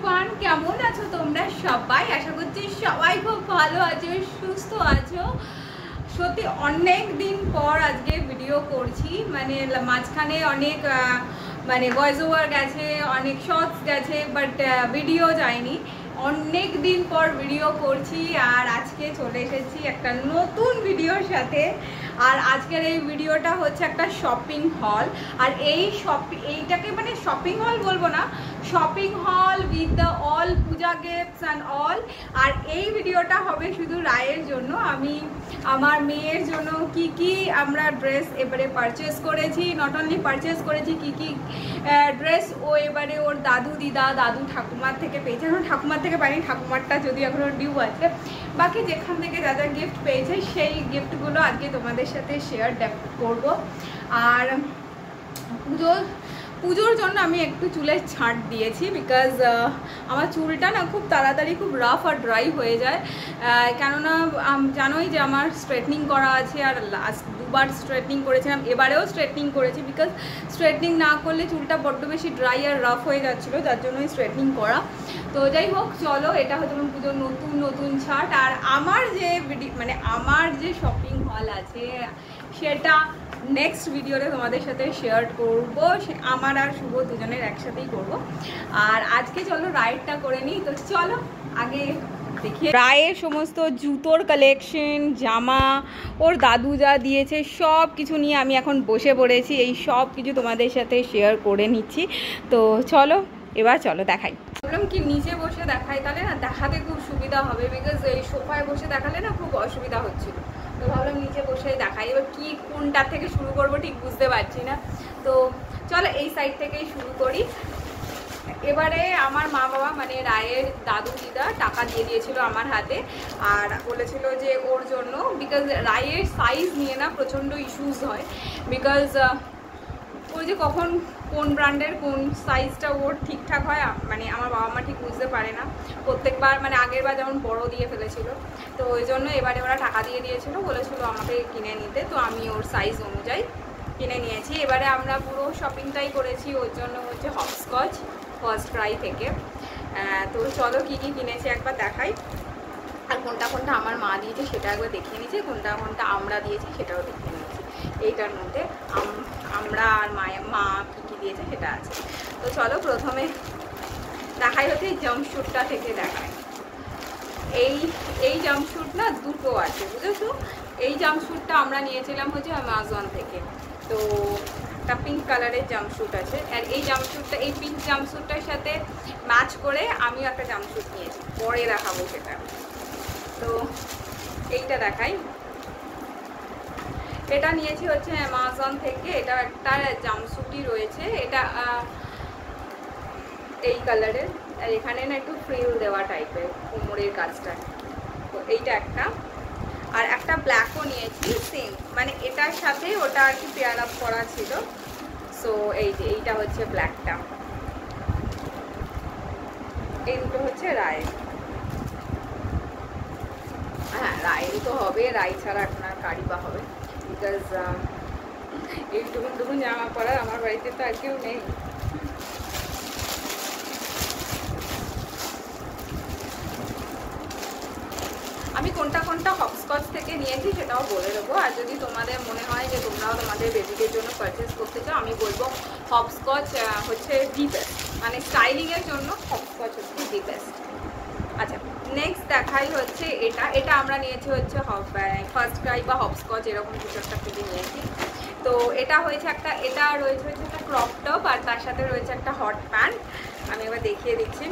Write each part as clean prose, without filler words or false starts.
Everyone, কেমন আছো তোমরা সবাই? আশা করছি সবাই খুব ভালো আছো, সুস্থ আছো। সত্যি অনেক দিন পর আজকে ভিডিও করছি, মানে মাঝখানে অনেক ভয়েস ওভার গেছে, অনেক শর্টস গেছে, বাট ভিডিও যায়নি। অনেক দিন পর ভিডিও করছি আর আজকে চলে এসেছি একটা নতুন ভিডিওর সাথে। আর আজকের এই ভিডিওটা হচ্ছে একটা শপিং হল। আর এইটাকে মানে শপিং হল বলবো না, শপিং হল with the all puja gifts and all. আর এই ভিডিওটা হবে শুধু রায়ের জন্য। আমি আমার মেয়ের জন্য কি কি আমরা ড্রেস এবারে পারচেস করেছি, নট অনলি পারচেস করেছি, কি কি ড্রেস ও এবারে ওর দাদু দিদা দাদু ঠাকুমার থেকে পেয়েছে। এখন ঠাকুমার থেকে পাইনি, ঠাকুমারটা যদি এখনও ডিউ আছে, বাকি যেখান থেকে যা যা গিফট পেয়েছে সেই গিফটগুলো আজকে তোমাদের সাথে শেয়ার করব। আর পুজোর জন্য আমি একটু চুলের ছাড় দিয়েছি, বিকজ আমার চুলটা না খুব তাড়াতাড়ি খুব রাফ আর ড্রাই হয়ে যায়। কেননা জানোই যে আমার স্ট্রেটনিং করা আছে, আর লাস্ট দুবার স্ট্রেটনিং করেছিলাম, এবারেও স্ট্রেটনিং করেছি, বিকজ স্ট্রেটনিং না করলে চুলটা বড্ড বেশি ড্রাই আর রাফ হয়ে যাচ্ছিলো, যার জন্যই স্ট্রেটনিং করা। তো যাই হোক, চলো, এটা হচ্ছে পুজোর নতুন নতুন ছাড়। আর আমার যে আমার যে শপিং হল আছে সেটা নেক্সট ভিডিওতে তোমাদের সাথে শেয়ার করব। আমার আর শুভ দুজনের একসাথেই করব। আর আজকে চলো রাইডটা করে নিই। তো চলো আগে দেখি রায়ের সমস্ত জুতোর কালেকশন, জামা, ওর দাদু যা দিয়েছে সব কিছু নিয়ে আমি এখন বসে পড়েছি। এই সব কিছু তোমাদের সাথে শেয়ার করে নিচ্ছি। তো চলো এবার চলো দেখাই। ভাবলাম কি নিচে বসে দেখাই, তাহলে না দেখাতে খুব সুবিধা হবে, বিকজ এই সোফায় বসে দেখালে না খুব অসুবিধা হচ্ছিল। তো ভাবলাম নিচে বসে দেখাই। এবার কি কোনটা থেকে শুরু করবো ঠিক বুঝতে পারছি না। তো চলো এই সাইড থেকেই শুরু করি। এবারে আমার মা বাবা মানে রায়ের দাদু দিদা টাকা দিয়ে দিয়েছিল আমার হাতে, আর বলেছিল যে ওর জন্য, বিকজ রায়ের সাইজ নিয়ে না প্রচণ্ড ইস্যুস হয়, বিকজ ওই যে কখন কোন ব্র্যান্ডের কোন সাইজটা ওর ঠিকঠাক হয়, মানে আমার বাবা মা ঠিক বুঝতে পারে না প্রত্যেকবার। মানে আগের বার যেমন বড় দিয়ে ফেলেছিল, তো ওই জন্য এবারে ওরা টাকা দিয়ে দিয়েছিল, বলেছিল আমাকে কিনে নিতে। তো আমি ওর সাইজ অনুযায়ী কিনে নিয়েছি। এবারে আমরা পুরো শপিংটাই করেছি ওর জন্য হচ্ছে হপস্কচ ফার্স্ট ক্রাই থেকে। তো চলো কী কী কিনেছি একবার দেখাই। আর কোনটা কোনটা আমার মা দিয়েছে সেটা একবার দেখিয়ে নিয়েছি, কোনটা কোনটা আমরা দিয়েছি সেটাও দেখিয়ে নিয়েছি। এইটার মধ্যে আমরা আর মা কী কী দিয়েছে সেটা আছে। তো চলো প্রথমে দেখাই হচ্ছে এই জাম্পস্যুটটা থেকে দেখায়। এই জাম্পস্যুট না দুটো আছে, বুঝেছো? এই জাম্পস্যুটটা আমরা নিয়েছিলাম হচ্ছে অ্যামাজন থেকে। তো একটা পিঙ্ক কালারের জাম্পস্যুট আছে, আর এই জাম্পস্যুটটা এই পিঙ্ক জাম্পস্যুটটার সাথে ম্যাচ করে আমিও একটা জাম্পস্যুট নিয়েছি, পরে দেখাবো সেটা। তো এইটা দেখাই। এটা নিয়েছি হচ্ছে অ্যামাজন থেকে। এটা একটা জাম্পস্যুটই রয়েছে, এটা এই কালারের, আর এখানে না একটু ফ্রিল দেওয়া টাইপের কোমরের কাজটা। তো এইটা একটা, আর একটা ব্ল্যাকও নিয়েছি সেম, মানে এটার সাথে ওটা আর কি পেয়ার আপ করা ছিল। সো এই যে এইটা হচ্ছে ব্ল্যাকটা। এই দুটো হচ্ছে রায়ের। হ্যাঁ, রায়েরই তো হবে, রাই ছাড়া আপনার কারি বা হবে, বিকজ এইটুকুন জামা পরার আমার বাড়িতে তো আর কেউ নেই। আমি কোনটা কোনটা হপস্কচ থেকে নিয়েছি সেটাও বলে দেবো। আর যদি তোমাদের মনে হয় যে তোমরাও তোমাদের বেবিদের জন্য পারচেস করতে চাও, আমি বলবো হপস্কচ হচ্ছে দি বেস্ট, মানে স্টাইলিংয়ের জন্য হপস্কচ হচ্ছে দি বেস্ট। আচ্ছা, নেক্সট দেখাই হচ্ছে এটা আমরা নিয়েছি হচ্ছে ফার্স্ট ক্রাই বা হপস্কচ, এরকম কিছু একটা খুবই নিয়েছি। তো এটা হয়েছে একটা, এটা রয়েছে হচ্ছে একটা ক্রপ টপ, আর তার সাথে রয়েছে একটা হট প্যান্ট। আমি এবার দেখিয়ে দিচ্ছি।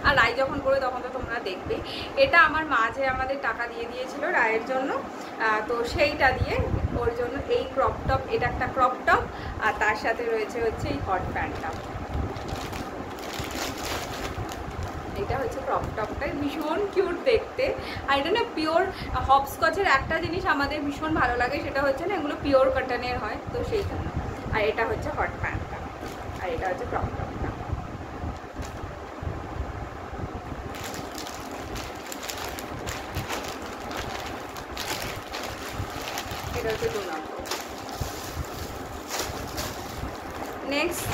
আর রায় যখন পরে তখন তো তোমরা দেখবে। এটা আমার মা যে আমাদের টাকা দিয়ে দিয়েছিল রায়ের জন্য, তো সেইটা দিয়ে ওর জন্য এই ক্রপ টপ, এটা একটা ক্রপ টপ, আর তার সাথে রয়েছে হচ্ছে এই হট প্যান্টটা। এটা হচ্ছে ক্রপ টপটা, ভীষণ কিউট দেখতে। আর এটা না পিওর হপস্কচের একটা জিনিস আমাদের ভীষণ ভালো লাগে, সেটা হচ্ছে না এগুলো পিওর কটনের হয়, তো সেই জন্য। আর এটা হচ্ছে হট প্যান্টটা, আর এটা হচ্ছে ক্রপ টপটা। এটা হচ্ছে 2 নম্বর। নেক্সট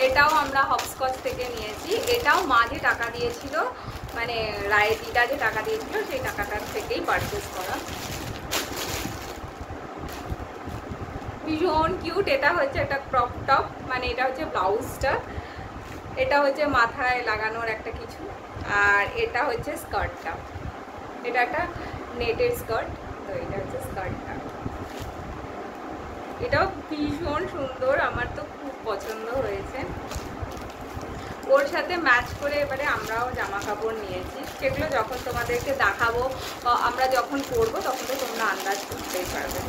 এটাও আমরা হপস্কচ থেকে নিয়েছি, এটাও মা যে টাকা দিয়েছিল, মানে রায়ের দিদা যে টাকা দিয়েছিল সেই টাকাটার থেকেই পারচেস করা। ভীষণ কিউট। এটা হচ্ছে একটা ক্রপ টপ, মানে এটা হচ্ছে ব্লাউজটা, এটা হচ্ছে মাথায় লাগানোর একটা কিছু, আর এটা হচ্ছে স্কার্টটা, এটা একটা নেটের স্কার্ট। তো এটা হচ্ছে স্কার্টটা, এটাও ভীষণ সুন্দর, আমার তো খুব পছন্দ হয়েছে। ওর সাথে ম্যাচ করে এবারে আমরাও জামা কাপড় নিয়েছি, সেগুলো যখন তোমাদেরকে দেখাবো আমরা যখন পরবো তখন তো তোমরা আন্দাজ করতেই পারবে।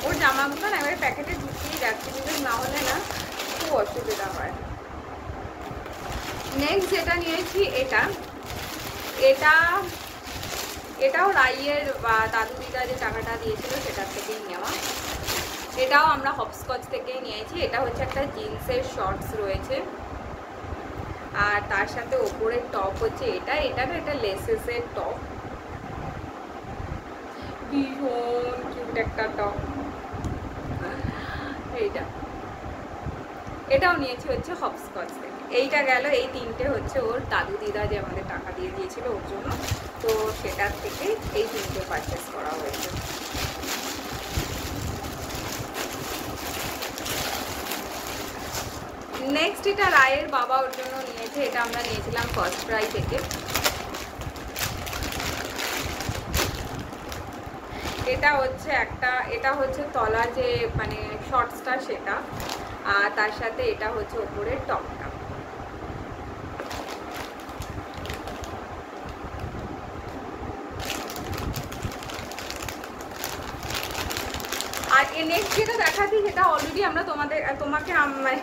ওর জামাগুলো না এবারে প্যাকেটে ঢুকিয়ে যাচ্ছে, কিন্তু না হলে না খুব অসুবিধা হয়। নেক্সট যেটা নিয়েছি এটাও রাইয়ের বা দাদু দিদা যে টাকাটা দিয়েছিল সেটার থেকেই নেওয়া। এটাও আমরা হপস্কচ থেকেই নিয়েছি। এটা হচ্ছে একটা জিন্সের শর্টস রয়েছে, আর তার সাথে ওপরের টপ হচ্ছে এটা লেসেসের টপ, ভীষণ কিউট একটা টপ। এটাও নিয়েছি হচ্ছে হপস্কচ থেকে। এইটা গেল, এই তিনটে হচ্ছে ওর দাদু দিদা যে আমাদের টাকা দিয়ে দিয়েছিল ওর জন্য, তো সেটার থেকে এই তিনটে পারচেস করা হয়েছে। নেক্সট এটা রায়ের বাবা ওর জন্য নিয়েছে, এটা আমরা নিয়েছিলাম ফার্স্ট ক্রাই থেকে। এটা হচ্ছে তলা যে মানে শর্টসটা সেটা, আর তার সাথে এটা হচ্ছে ওপরের টপটা। আর নেক্সট যেটা দেখাচ্ছি সেটা অলরেডি আমরা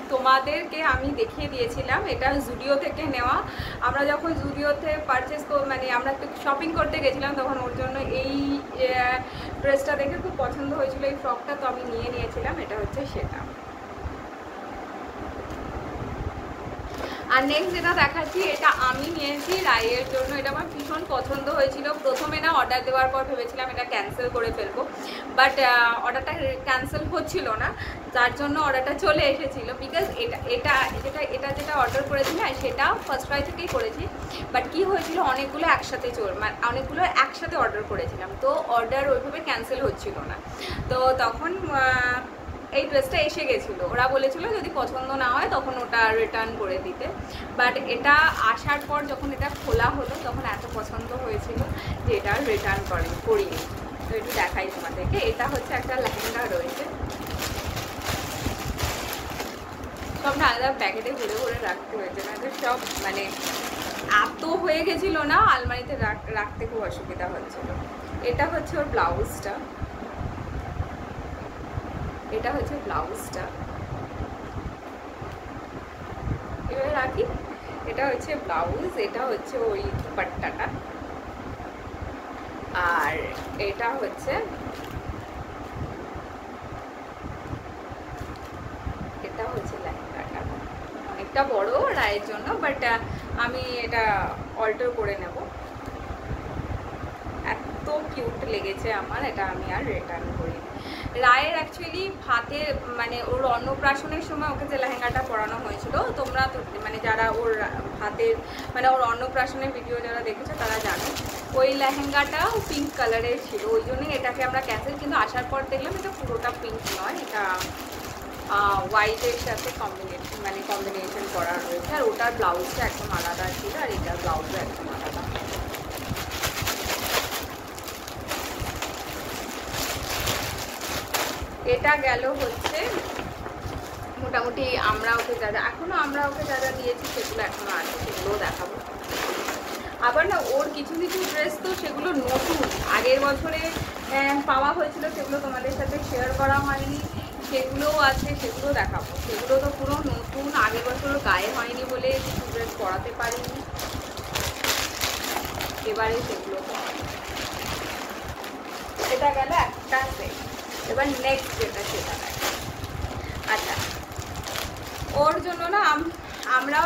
তোমাদেরকে আমি দেখিয়ে দিয়েছিলাম। এটা জুডিও থেকে নেওয়া। আমরা যখন জুডিওতে মানে আমরা একটু শপিং করতে গেছিলাম তখন ওর জন্য এই ড্রেসটা দেখে খুব পছন্দ হয়েছিল, এই ফ্রকটা, তো আমি নিয়ে নিয়েছিলাম। এটা হচ্ছে সেটা। আর নেক্সট যেটা দেখাচ্ছি এটা আমি নিয়েছি রায়ের জন্য, এটা আমার ভীষণ পছন্দ হয়েছিল। প্রথমে না অর্ডার দেওয়ার পর ভেবেছিলাম এটা ক্যান্সেল করে ফেলবো, বাট অর্ডারটা ক্যান্সেল হচ্ছিল না, যার জন্য অর্ডারটা চলে এসেছিল। বিকজ যেটা অর্ডার করেছি না সেটা ফার্স্ট ক্রাই থেকেই করেছি, বাট কি হয়েছিল অনেকগুলো একসাথে অর্ডার করেছিলাম, তো অর্ডার ওইভাবে ক্যান্সেল হচ্ছিল না। তো তখন এই ড্রেসটা এসে গেছিলো, ওরা বলেছিল যদি পছন্দ না হয় তখন ওটা রিটার্ন করে দিতে, বাট এটা আসার পর যখন এটা খোলা হলো তখন এত পছন্দ হয়েছিল যে এটা রিটার্ন করিনি। তো একটু দেখাই তোমাদেরকে। এটা হচ্ছে একটা লেহেঙ্গা রয়েছে, সব না আলাদা প্যাকেটে ভরে ভরে রাখতে হয়েছে, না সব মানে এত হয়ে গেছিল না, আলমারিতে রাখতে খুব অসুবিধা হচ্ছিল। এটা হচ্ছে ওর ব্লাউজটা, এবারে রাখি। এটা হচ্ছে ব্লাউজ, এটা হচ্ছে ওই দুপাট্টাটা, আর এটা হচ্ছে লেহেঙ্গাটা। অনেকটা বড় রায়ের জন্য, বাট আমি এটা অল্টার করে নেব। এত কিউট লেগেছে আমার, এটা আমি আর রিটার্ন করি। রায়ের অ্যাকচুয়ালি হাতে মানে ওর অন্নপ্রাশনের সময় ওকে যে লেহেঙ্গাটা পরানো হয়েছিল, তোমরা তো মানে যারা ওর হাতের মানে ওর অন্নপ্রাশনের ভিডিও যারা দেখেছো তারা জানো, ওই লেহেঙ্গাটা পিঙ্ক কালারের ছিল, ওই জন্যই এটাকে আমরা ক্যান্সেল। কিন্তু আসার পর দেখলাম এটা পুরোটা পিঙ্ক নয়, এটা হোয়াইটের সাথে কম্বিনেশন করা রয়েছে, আর ওটার ব্লাউজটা একদম আলাদা ছিল, আর এটার ব্লাউজও একদম আলাদা। এটা গেল হচ্ছে মোটামুটি আমরা ওকে যা যা দিয়েছি সেগুলো এখনো আছে, সেগুলোও দেখাবো। আবার না ওর কিছু ড্রেস তো সেগুলো নতুন, আগের বছরে পাওয়া হয়েছিল, সেগুলো তোমাদের সাথে শেয়ার করা হয়নি, সেগুলোও আছে, সেগুলো দেখাবো। সেগুলো তো পুরো নতুন, আগের বছর গায়ে হয়নি বলে কিছু ড্রেস পরাতে পারিনি, এবারে সেগুলো। এটা গেল একটা সেট। এবার নেক্সট যেটা সেটা দেখ। আচ্ছা, ওর জন্য না আমরা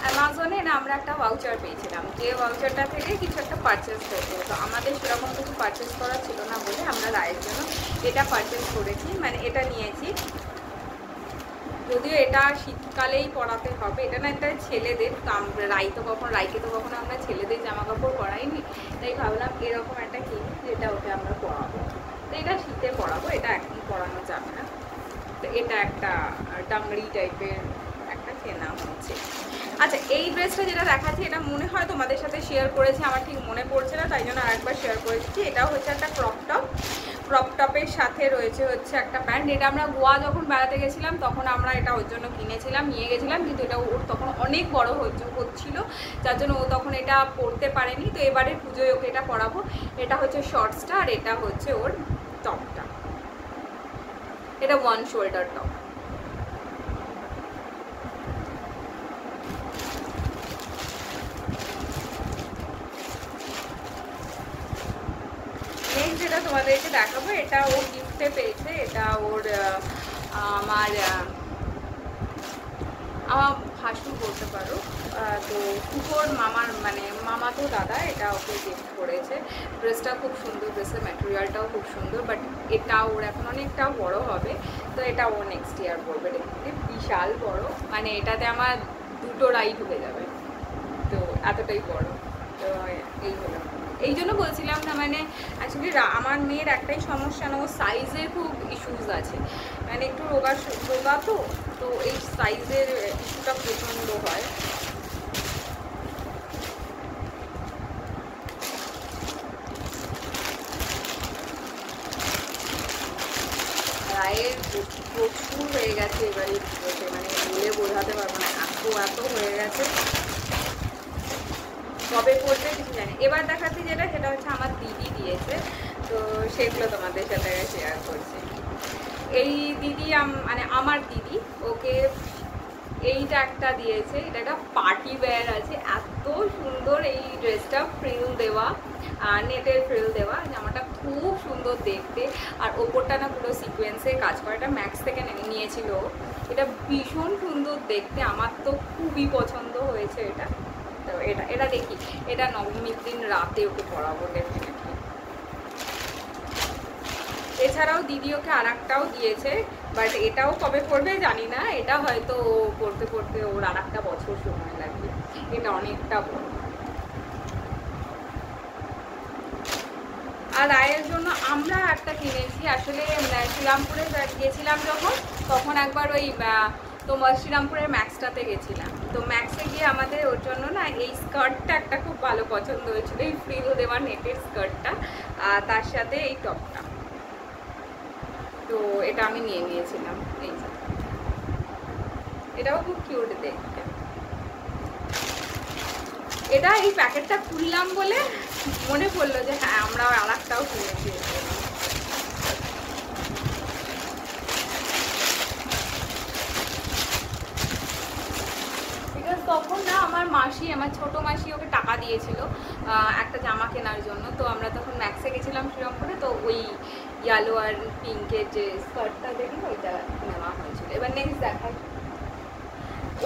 অ্যামাজনে না আমরা একটা ভাউচার পেয়েছিলাম, যে ভাউচারটা থেকে কিছু একটা পারচেস করতে হতো। আমাদের সেরকম কিছু পারচেস করা ছিল না বলে আমরা রায়ের জন্য এটা পারচেস করেছি, মানে এটা নিয়েছি। যদিও এটা শীতকালেই পরাতে হবে, এটা না একটা ছেলেদের, রাইকে তো কখনো আমরা ছেলেদের জামা কাপড় পরাইনি, তাই ভাবলাম এরকম একটা কিনি যেটা ওকে আমরা পরাবো। তো এটা শীতে পরাবো, এটা এখন পরানো যাবে না। তো এটা একটা ডাংরি টাইপের একটা কেনা হচ্ছে। আচ্ছা, এই ড্রেসটা যেটা দেখাচ্ছি এটা মনে হয় তোমাদের সাথে শেয়ার করেছি, আমার ঠিক মনে পড়ছে না, তাই জন্য আরেকবার শেয়ার করেছি। এটা হচ্ছে একটা ক্রপ টপের সাথে রয়েছে হচ্ছে একটা প্যান্ট। এটা আমরা গোয়া যখন বেড়াতে গেছিলাম তখন আমরা এটা ওর জন্য কিনেছিলাম, নিয়ে গেছিলাম, কিন্তু এটা ওর তখন অনেক বড় হচ্ছিল, যার জন্য ও তখন এটা পরতে পারেনি। তো এবারে পুজোয় ওকে এটা পরাবো। এটা হচ্ছে শর্টসটা আর এটা হচ্ছে ওর টপটা। এটা 1 শোল্ডার টপ। নেক্সট যেটা তোমাদেরকে দেখাবো, এটা ও গিফটে পেয়েছে। এটা ওর আমার ভাসুর বলতে পারো, তো কুকুর মামার মানে মামা তো দাদা এটা ওকে গিফট করেছে। ড্রেসটা খুব সুন্দর, ড্রেসের ম্যাটেরিয়ালটাও খুব সুন্দর, বাট এটা ওর এখন অনেকটা বড় হবে, তো এটা ও নেক্সট ইয়ার পরবে। দেখতে বিশাল বড়, মানে এটাতে আমার 2টো রাইড হয়ে যাবে, তো এতটাই বড়। তো এই হলো, এই জন্য বলছিলাম না, মানে অ্যাকচুয়ালি আমার মেয়ের একটাই সমস্যা না, ও সাইজের খুব ইস্যুস আছে, মানে একটু রোগা তো এই সাইজের ইস্যুটা প্রচণ্ড হয়। রায়ের প্রচুর হয়ে গেছে এবারে, মানে বলে বোঝাতে পারবো না, এত হয়ে গেছে, কবে পড়বে কিছু জানি। এবার দেখাচ্ছি যেটা, সেটা হচ্ছে আমার দিদি দিয়েছে, তো সেগুলো তোমাদের সাথে শেয়ার করছি। এই দিদি মানে আমার দিদি ওকে এইটা একটা দিয়েছে, এটা একটা পার্টি ওয়্যার আছে, এত সুন্দর এই ড্রেসটা, ফ্রিল দেওয়া, নেটের ফ্রিল দেওয়া, জামাটা খুব সুন্দর দেখতে, আর ওপরটা না পুরো সিকোয়েন্সে কাজ করা, এটা ম্যাক্স থেকে নিয়েছিল। এটা ভীষণ সুন্দর দেখতে, আমার তো খুবই পছন্দ হয়েছে এটা। তো এটা দেখি, এটা নবমীর দিন রাতে ওকে পরাবো ডেফিনেটলি। এছাড়াও দিদি ওকে আর একটাও দিয়েছে, বাট এটাও কবে পড়বে জানি না, এটা হয়তো পড়তে পড়তে ওর আর একটা বছর সময় লাগবে, এটা অনেকটা বড়। আর রায়ের জন্য আমরা একটা কিনেছি, আসলে শ্রীরামপুরে গেছিলাম যখন, তখন একবার ওই তোমার শ্রীরামপুরের ম্যাক্সটাতে গেছিলাম, তো ম্যাক্সে গিয়ে আমাদের ওর জন্য না এই স্কার্টটা একটা খুব ভালো পছন্দ হয়েছিল, এই ফ্রিল দেওয়া নেটের স্কার্টটা, আর তার সাথে এই টপটা, তো এটা আমি নিয়ে নিয়েছিলাম। এই যে এটাও খুব কিউট দেখতে। এটা এই প্যাকেটটা খুললাম বলে মনে পড়লো যে হ্যাঁ আমরা আর একটাও কিনেছি। তখন না আমার ছোট মাসি ওকে টাকা দিয়েছিল একটা জামা কেনার জন্য, তো আমরা তখন ম্যাক্সে গেছিলাম শ্রীরামপুরে, তো ওই ইয়েলো আর পিঙ্কের যে স্কার্টটা দেখি ওইটা নেওয়া হয়েছিল। এবার নেক্সট দেখাই,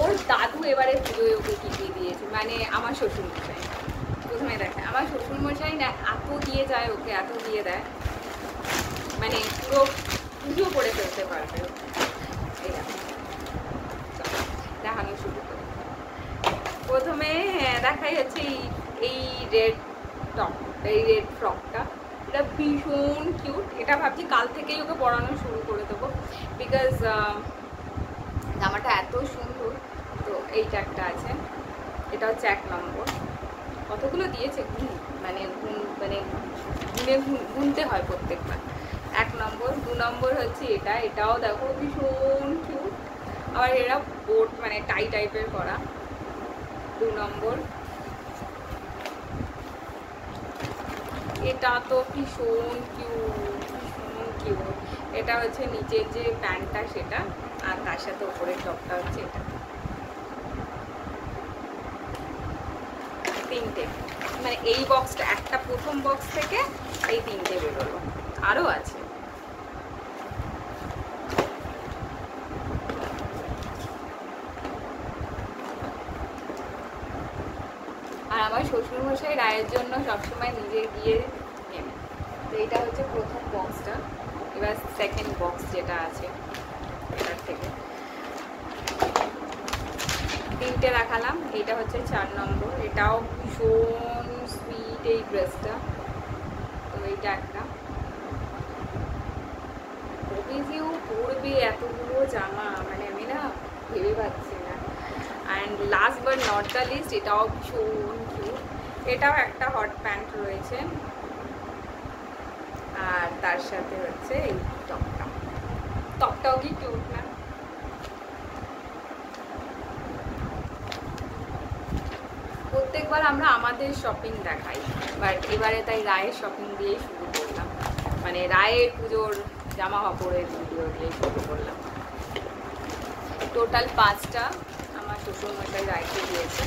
ওর দাদু এবারে পুজোয় ওকে কিনে দিয়েছে, মানে আমার শ্বশুরমশাই। প্রথমে দেখে আমার শ্বশুরমশাই না এত দিয়ে যায় ওকে, এত দিয়ে দেয়, মানে পুরো পুজো করে ফেলতে পারবে। এই দেখানো শুরু করে, প্রথমে দেখাই হচ্ছে এই রেড টপ, এই রেড ফ্রকটা, এটা ভীষণ কিউট। এটা ভাবছি কাল থেকেই ওকে পরানো শুরু করে দেবো, বিকজ জামাটা এত সুন্দর। তো এইটা একটা আছে, এটা হচ্ছে 1 নম্বর। কতগুলো দিয়েছে মানে গুনতে হয় প্রত্যেকবার। 1 নম্বর। 2 নম্বর হচ্ছে এটাও দেখো ভীষণ কিউট, আবার এরা বোট মানে টাই টাইপের করা। 2 নম্বর, এটা তো ভীষণ কিউট। এটা হচ্ছে নিচের যে প্যান্টটা সেটা, আর তার সাথে উপরের টপটা হচ্ছে এটা। 3টে, মানে এই বক্সটা একটা, প্রথম বক্স থেকে এই 3টে বেরোলো, আরও আছে। শ্বশুরমশাই রায়ের জন্য সবসময় নিজে গিয়ে নেবে। তো এইটা হচ্ছে প্রথম বক্সটা। এবার সেকেন্ড বক্স যেটা আছে এটার থেকে 3টে দেখালাম, এইটা হচ্ছে 4 নম্বর। এটাও ভীষণ সুইট এই ড্রেসটা। তো এইটা একটা অভিজিও পরবে এতগুলো জামা, মানে আমি না ভেবে পাচ্ছি না। And last but not the least, এটাও ভীষণ কিউট। এটাও একটা হট প্যান্ট রয়েছে, আর তার সাথে হচ্ছে এই টপটাও কি কিউট না? প্রত্যেকবার আমরা আমাদের শপিং দেখাই, বাট এবারে তাই রায়ের শপিং দিয়েই শুরু করলাম, মানে রায়ের পুজোর জামা কাপড়ের ভিডিও দিয়ে শুরু করলাম। টোটাল 5টা আমার শ্বশুরমশাই রায়কে দিয়েছে।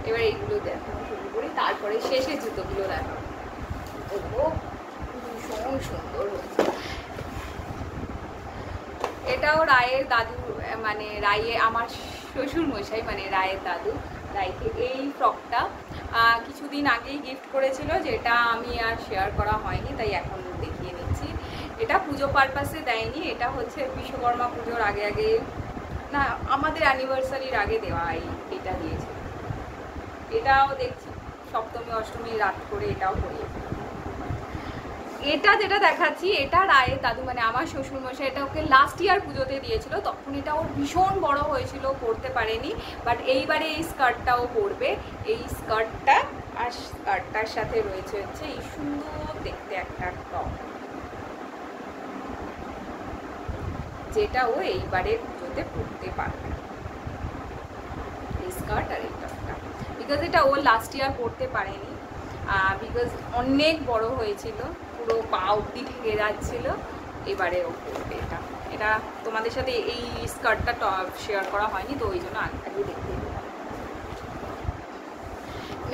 এবার এইগুলো দেখানো শুরু করি, তারপরে শেষে জুতোগুলো দেখাবো। ওগুলো ভীষণ সুন্দর হয়েছে। এটাও রায়ের দাদু, মানে রায়ে আমার শ্বশুরমশাই মানে রায়ের দাদু রায়কে এই ফ্রকটা কিছুদিন আগেই গিফট করেছিল, যেটা আমি আর শেয়ার করা হয়নি, তাই এখন দেখিয়ে নিচ্ছি। এটা পুজো পারপাসে দেয়নি, এটা হচ্ছে বিশ্বকর্মা পুজোর আগে আগে না, আমাদের অ্যানিভার্সারির আগে দেওয়া এটা দিয়েছে। এটাও দেখছি সপ্তমী অষ্টমী রাত করে এটাও করিয়েছে। এটা যেটা দেখাচ্ছি এটা রায়ের দাদু মানে আমার শ্বশুরমশাই এটা ওকে লাস্ট ইয়ার পুজোতে দিয়েছিল, তখন এটা ওর ভীষণ বড় হয়েছিল, পরতে পারেনি। বাট এইবারে এই স্কার্টটাও পরবে। এই স্কার্টটা আর স্কার্টটার সাথে রয়েছে হচ্ছে এই সুন্দর দেখতে একটা টপ, যেটা ও এইবারে পুজোতে পরতে পারবে। এই স্কার্ট আর এই টপটা, বিকজ এটা ও লাস্ট ইয়ার পরতে পারেনি, বিকজ অনেক বড় হয়েছিল, পুরো পা অব্দি ঢেকে যাচ্ছিল। এবারে ও পরবে এটা। এটা তোমাদের সাথে এই স্কার্টটা টপ শেয়ার করা হয়নি, তো ওই জন্য আগে দেখতে দিলাম।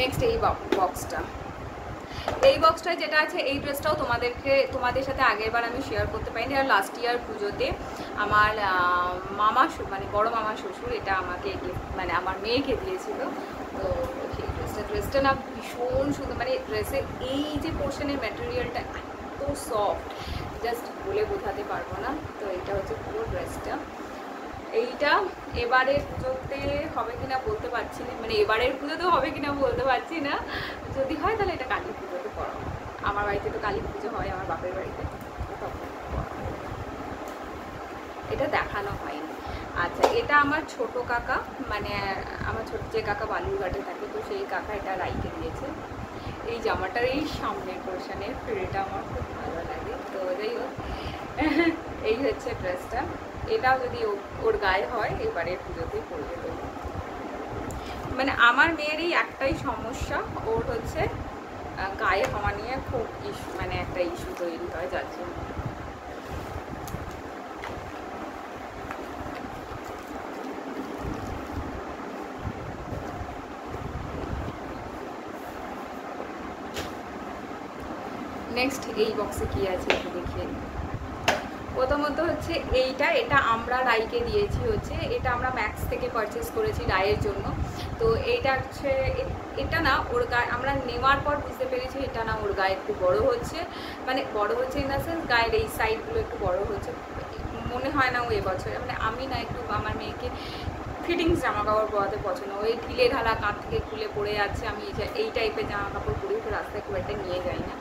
নেক্সট এই বক্সটা, এই বক্সটা যেটা আছে এই ড্রেসটাও তোমাদের সাথে আগেরবার আমি শেয়ার করতে পারিনি, আর লাস্ট ইয়ার পুজোতে আমার মামা মানে বড় মামা শ্বশুর এটা আমাকে মানে আমার মেয়েকে দিয়েছিল। তো সেই ড্রেসটা না ভীষণ সুন্দর, মানে ড্রেসের এই যে পোর্শনের ম্যাটেরিয়ালটা এত সফট, জাস্ট বলে বোঝাতে পারবো না। তো এইটা হচ্ছে পুরো ড্রেসটা। এইটা এবারের পুজোতে হবে কিনা বলতে পারছি না, মানে এবারের পুজোতেও হবে কিনা বলতে পারছি না। যদি হয় তাহলে এটা কালী পুজোতে পড়া, আমার বাড়িতে তো কালী পুজো হয়, আমার বাপের বাড়িতে, এটা দেখানো হয়নি। আচ্ছা, এটা আমার ছোট কাকা, মানে আমার ছোট যে কাকা বালুরঘাটে থাকে, তো সেই কাকা এটা রাইকে দিয়েছে। এই জামাটার এই সামনের পোর্শনের ফিরেটা আমার খুব ভালো লাগে। তো যাই হোক, এই হচ্ছে ড্রেসটা। এটাও যদি ওর গায়ে হয় এবারে পুজোতেই পড়বে দেবো। মানে আমার মেয়ের এই একটাই সমস্যা, ওর হচ্ছে গায়ে হওয়া নিয়ে খুব মানে একটা ইস্যু তৈরি হয়, যার জন্য। নেক্সট এই বক্সে কি আছে একটু দেখিয়ে নিই। প্রথমত হচ্ছে এটা আমরা রাইকে দিয়েছি, হচ্ছে এটা আমরা ম্যাক্স থেকে পারচেস করেছি রায়ের জন্য। তো এইটা হচ্ছে এটা না ওর গায়ে আমরা নেওয়ার পর বুঝতে পেরেছি এটা না ওর গায়ে একটু বড় হচ্ছে, মানে বড় হচ্ছে ইন দ্য সেন্স গায়ের এই সাইডগুলো একটু বড় হচ্ছে। মনে হয় না ও এবছরে, মানে আমি না একটু আমার মেয়েকে ফিটিংস জামা কাপড় পরাতে পছন্দ, ওই ঢিলে ঢালা কাঁধ থেকে খুলে পড়ে যাচ্ছে, আমি এই টাইপের জামা কাপড় পরে ওকে রাস্তায় খুব একটা নিয়ে যাই না।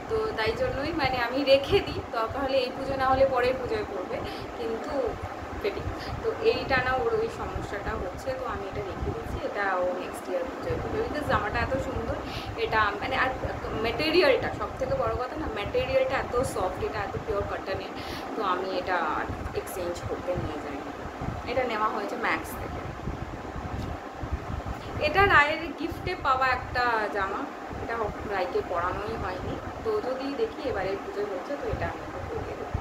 তো তাই জন্যই মানে আমি রেখে দিই, দরকার হলে এই পুজো না হলে পরের পুজোয় পড়বে, কিন্তু ফিটিং। তো এইটা না ওর ওই সমস্যাটা হচ্ছে, তো আমি এটা রেখে দিচ্ছি, এটা ও নেক্সট ইয়ার পুজোয় পড়বে। বিকজ জামাটা এত সুন্দর, এটা মানে আর ম্যাটেরিয়ালটা সব থেকে বড় কথা না, ম্যাটেরিয়ালটা এত সফট, এটা এত পিওর কটনের, তো আমি এটা এক্সচেঞ্জ করতে নিয়ে যাই। এটা নেওয়া হয়েছে ম্যাক্স থেকে। এটা রায়ের গিফটে পাওয়া একটা জামা, এটা রায়কে পরানোই হয়নি, তো যদি দেখি এবারে পুজো হচ্ছে তো এটা আমাকে পরিয়ে দেবো।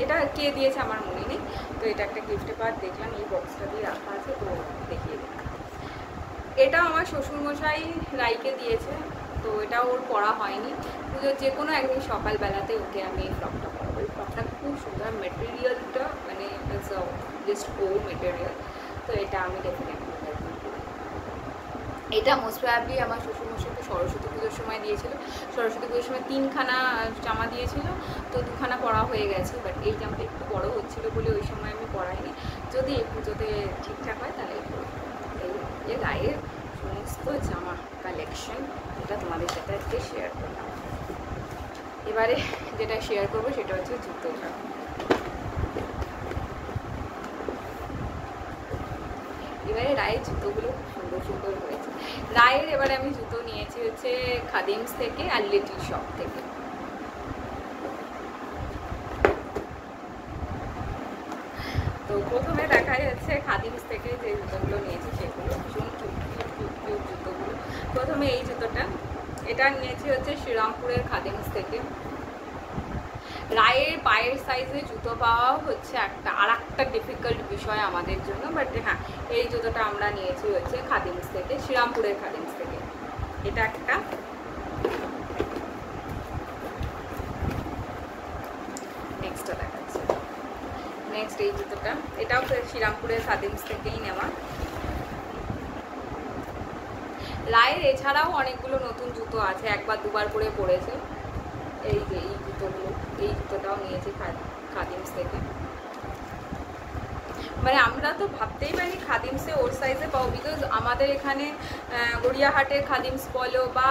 এটা কে দিয়েছে আমার মনে নেই, তো এটা একটা গিফটে পাওয়ার দেখলাম এই বক্সটা দিয়ে রাখা আছে, তো দেখিয়ে দিই। এটা আমার শ্বশুরমশাই রায়কে দিয়েছে, তো এটা ওর পরা হয়নি। পুজোর যে কোনো একদিন সকালবেলাতে ওকে আমি এই ফ্রকটা পরাবো। এই ফ্রকটা খুব সুন্দর, মেটেরিয়ালটা মানে জাস্ট ও মেটেরিয়াল, তো এটা আমি ডেফিনেটলি প্রেফার করি। এটা মোস্ট প্রবাবলি আমার শ্বশুরমশাইকে সরস্বতী পুজোর সময় দিয়েছিল। সরস্বতী পুজোর সময় 3খানা জামা দিয়েছিল, তো 2খানা পরা হয়ে গেছে, বাট এই জামাটা একটু বড় হচ্ছিলো বলে ওই সময় আমি পরাইনি। যদি এই পুজোতে ঠিকঠাক হয় তাহলে এই রায়ের সমস্ত জামা কালেকশন এটা তোমাদের সাথে আজকে শেয়ার করলাম। এবারে যেটা শেয়ার করবো সেটা হচ্ছে জুতোটা। এবারে রায়ের জুতোগুলো সুন্দর সুন্দর হয়েছে। রায়ের এবারে আমি জুতো নিয়েছি হচ্ছে খাদিমস থেকে আর লিটল শপ থেকে। তো প্রথমে দেখা যাচ্ছে খাদিমস থেকে যে জুতোগুলো নিয়েছি সেগুলো ভীষণ কিউট জুতোগুলো। প্রথমে এই জুতোটা, এটা নিয়েছি হচ্ছে শ্রীরামপুরের খাদিমস থেকে। রায়ের পায়ের সাইজে জুতো পাওয়া হচ্ছে আর একটা ডিফিকাল্ট বিষয় আমাদের জন্য, বাট হ্যাঁ এই জুতোটা আমরা নিয়েছি হচ্ছে খাদিমস থেকে, শ্রীরামপুরের খাদিমস থেকে। এটা একটা, নেক্সটটা দেখাচ্ছে। নেক্সট এই জুতোটা, এটাও শ্রীরামপুরের খাদিমস থেকেই নেওয়া। রায়ের এছাড়াও অনেকগুলো নতুন জুতো আছে, একবার দুবার করে পরেছে। এই যে এই জুতোগুলো, এই জুতোটাও নিয়েছি খাদিমস থেকে। মানে আমরা তো ভাবতেই পারিনি খাদিমসে ওর সাইজে পাবো, বিকজ আমাদের এখানে গড়িয়াহাটের খাদিমস বলো বা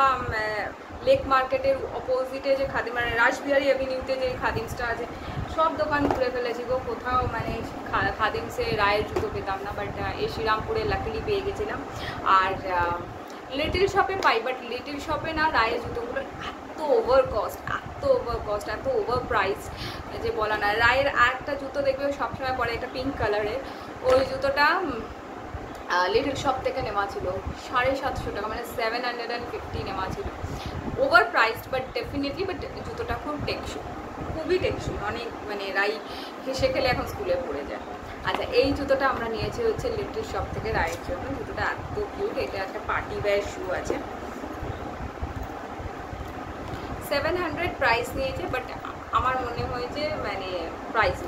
লেক মার্কেটের অপোজিটে যে খাদিম মানে রাসবিহারী অ্যাভিনিউতে যে খাদিমসটা আছে, সব দোকান ঘুরে ফেলেছি গো, কোথাও মানে খাদিমসে রায়ের জুতো পেতাম না, বাট এই শ্রীরামপুরে লাকিলি পেয়ে গেছিলাম। আর লিটল শপে পাই, বাট লিটল শপে না রায়ের জুতোগুলো এত ওভার কস্ট, এত ওভার প্রাইস যে বলা না। রায়ের আর একটা জুতো দেখবে সবসময় পরে, একটা পিঙ্ক কালারের, ওই জুতোটা লিটল শপ থেকে নেওয়া ছিল 750 টাকা, মানে 750 নেওয়া ছিল। Over priced but definitely, but জুতোটা খুব টেকসই, খুবই টেকসই, অনেক মানে রাই হেসে খেলে এখন স্কুলে পড়ে যায়। আচ্ছা, এই জুতোটা আমরা নিয়েছি হচ্ছে লিটল শপ থেকে রায়ের জন্য। জুতোটা এত কিউট, এটা একটা পার্টি ওয়্যার শু আছে। 700 প্রাইস নিয়েছে, বাট আমার মনে হয়েছে মানে প্রাইস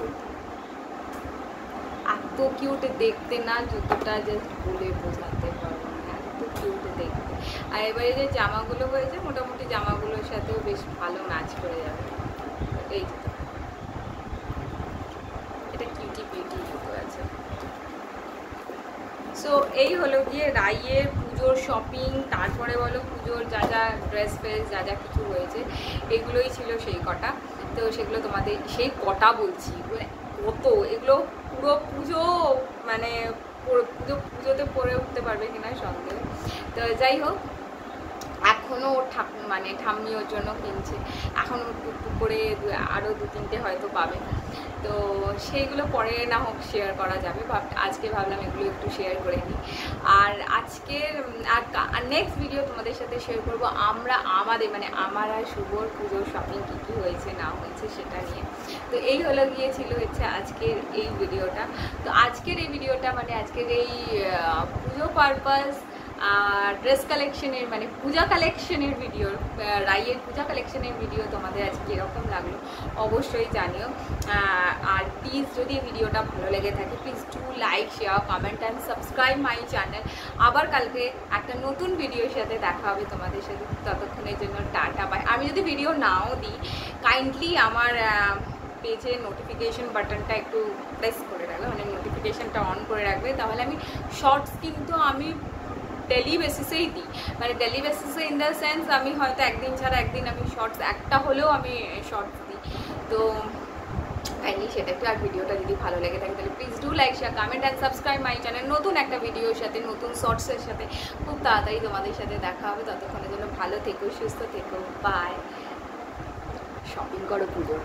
এত কিউট দেখতে না, জুতোটা জাস্ট বলে বোঝাতে পারবো না, এত কিউট দেখতে। আর এবারে যে জামাগুলো হয়েছে মোটামুটি জামাগুলোর সাথেও বেশ ভালো ম্যাচ করে যাবে। এই জুতো, এটা কিউটি বিউটি জুতো আছে। সো এই হলো গিয়ে রাইয়ের পুজোর শপিং, তারপরে বলো পুজোর যা যা ড্রেস ফ্রেস যা যা কিছু হয়েছে, এগুলোই ছিল সেই কটা। তো সেগুলো তোমাদের, সেই কটা বলছি কত, এগুলো পুরো পুজো মানে পুজোতে পরে উঠতে পারবে কিনা সন্দেহ। তো যাই হোক, এখনও মানে ঠাম্মি ওর জন্য কিনছে, এখনও টুকটুক করে আরও 2-3টে হয়তো পাবে। তো সেইগুলো পরে না হোক শেয়ার করা যাবে, আজকে ভাবলাম এগুলো একটু শেয়ার করে নিই। আর আজকের আর নেক্সট ভিডিও তোমাদের সাথে শেয়ার করব আমাদের মানে আমার আর শুভর পুজোর শপিং কী কী হয়েছে না হয়েছে সেটা নিয়ে। তো এই হলো গিয়েছিল হচ্ছে আজকের এই ভিডিওটা। তো আজকের এই ভিডিওটা মানে আজকের এই পুজো পারপাস ড্রেস কালেকশনের মানে পূজা কালেকশনের ভিডিও, রাইয়ের পূজা কালেকশনের ভিডিও তোমাদের আজকে এরকম লাগলো অবশ্যই জানিও। আর প্লিজ যদি ভিডিওটা ভালো লেগে থাকে please do like, share, comment and subscribe my channel. আবার কালকে একটা নতুন ভিডিওর সাথে দেখা হবে তোমাদের সাথে, ততক্ষণের জন্য টাটা বাই। আমি যদি ভিডিও নাও দিই, কাইন্ডলি আমার পেজে নোটিফিকেশন বাটনটা একটু প্রেস করে রাখবে, মানে নোটিফিকেশনটা অন করে রাখবে, তাহলে আমি শর্টস কিন্তু আমি ডেলি বেসিসেই দিই, মানে ডেলি বেসিসে ইন দ্য সেন্স আমি হয়তো একদিন ছাড়া একদিন আমি শর্টস একটা হলেও আমি শর্টস দিই। তো কাইন্ডলি সেটা একটু, আর ভিডিওটা যদি ভালো লেগে থাকে তাহলে please do like, share, comment and subscribe my channel. নতুন একটা ভিডিওর সাথে, নতুন শর্টসের সাথে খুব তাড়াতাড়ি তোমাদের সাথে দেখা হবে। ততক্ষণের জন্য ভালো থেকো, সুস্থ থেকো, বাই। শপিং করো পুজোর।